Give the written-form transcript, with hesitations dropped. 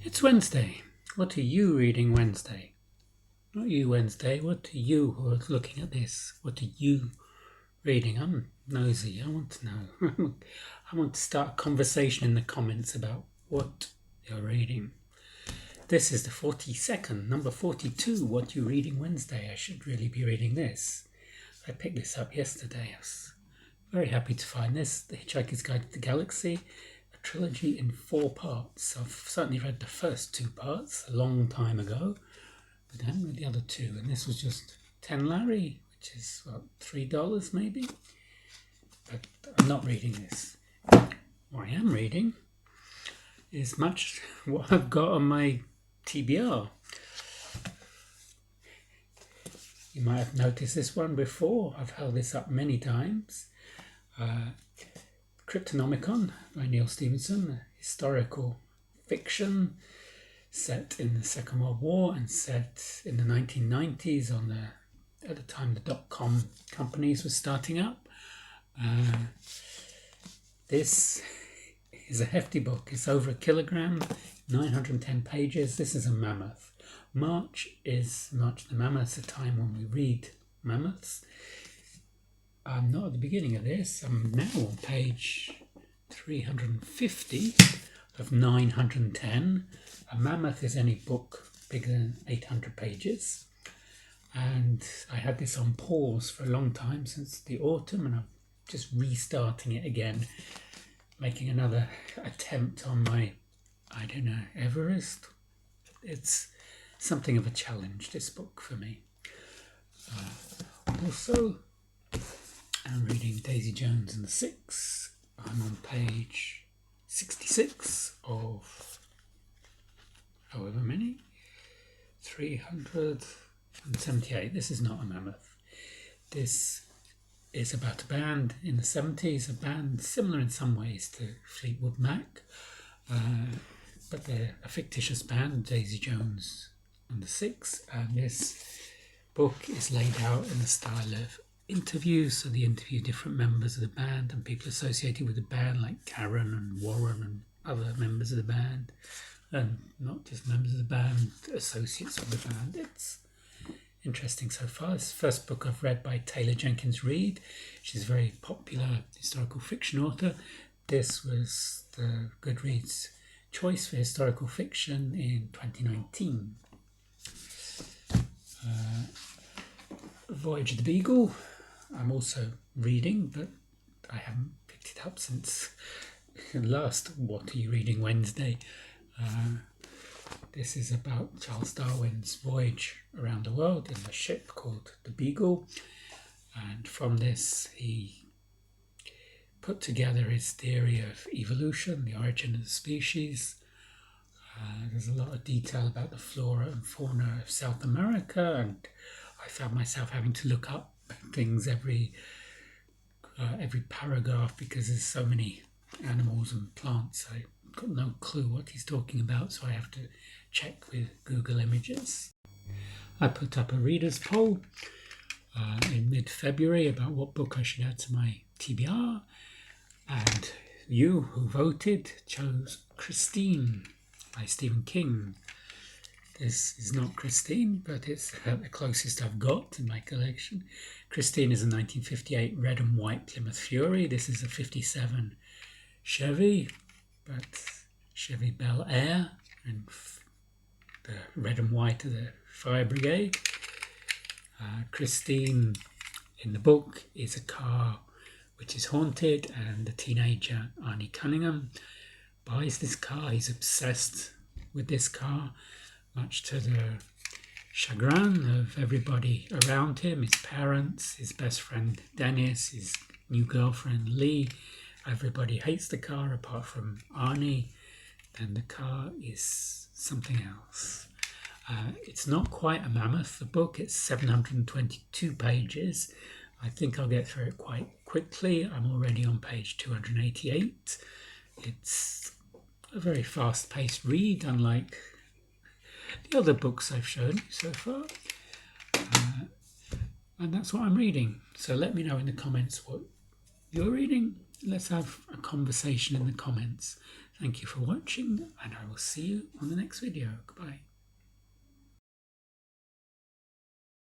It's Wednesday. What are you reading Wednesday? Not you, Wednesday. What are you who are looking at this? What are you reading? I'm nosy. I want to know. I want to start a conversation in the comments about what you're reading. This is the 42nd, number 42. What you reading Wednesday? I should really be reading this. I picked this up yesterday. I was very happy to find this. The Hitchhiker's Guide to the Galaxy. Trilogy in 4 parts. I've certainly read the first 2 parts a long time ago, but I haven't read the other 2, and this was just 10 Larry, which is what, $3 maybe. But I'm not reading this. What I am reading is much what I've got on my TBR. You might have noticed this one before. I've held this up many times. Cryptonomicon by Neal, Stephenson, historical fiction set in the Second World War and set in the 1990s at the time the dot-com companies were starting up. This is a hefty book. It's over 1 kilogram, 910 pages. This is a mammoth. March is March the Mammoth, a time when we read mammoths. I'm not at the beginning of this. I'm now on page 350 of 910. A mammoth is any book bigger than 800 pages. And I had this on pause for a long time since the autumn, and I'm just restarting it again, making another attempt on my, Everest. It's something of a challenge, this book, for me. Also, I'm reading Daisy Jones and the Six. I'm on page 66 of however many, 378. This is not a mammoth. This is about a band in the 70s, a band similar in some ways to Fleetwood Mac, but they're a fictitious band, Daisy Jones and the Six, and this book is laid out in the style of interviews, so they interview different members of the band and people associated with the band, like Karen and Warren and other members of the band, and not just members of the band, associates of the band. It's interesting so far. It's the first book I've read by Jenkins Reid. She's a very popular historical fiction author. This was the Goodreads choice for historical fiction in 2019. Voyage of the Beagle I'm also reading, but I haven't picked it up since last What Are You Reading Wednesday. This is about Charles Darwin's voyage around the world in a ship called the Beagle, and from this he put together his theory of evolution, the origin of the species. There's a lot of detail about the flora and fauna of South America, and I found myself having to look up things every paragraph because there's so many animals and plants. I got no clue what he's talking about, so I have to check with Google Images. I put up a reader's poll in mid-February about what book I should add to my TBR, and you who voted chose Christine by Stephen King. This is not Christine, but it's the closest I've got in my collection. Christine is a 1958 red and white Plymouth Fury. This is a 57 Chevy, but Chevy Bel Air, and the red and white of the fire brigade. Christine in the book is a car which is haunted, and the teenager Arnie Cunningham buys this car. He's obsessed with this car, much to the chagrin of everybody around him, his parents, his best friend Dennis, his new girlfriend Lee. Everybody hates the car apart from Arnie, and the car is something else. It's not quite a mammoth, the book. It's 722 pages. I think I'll get through it quite quickly. I'm already on page 288. It's a very fast-paced read, unlike the other books I've shown you so far. And that's what I'm reading. So let me know in the comments what you're reading. Let's have a conversation in the comments. Thank you for watching, and I will see you on the next video. Goodbye.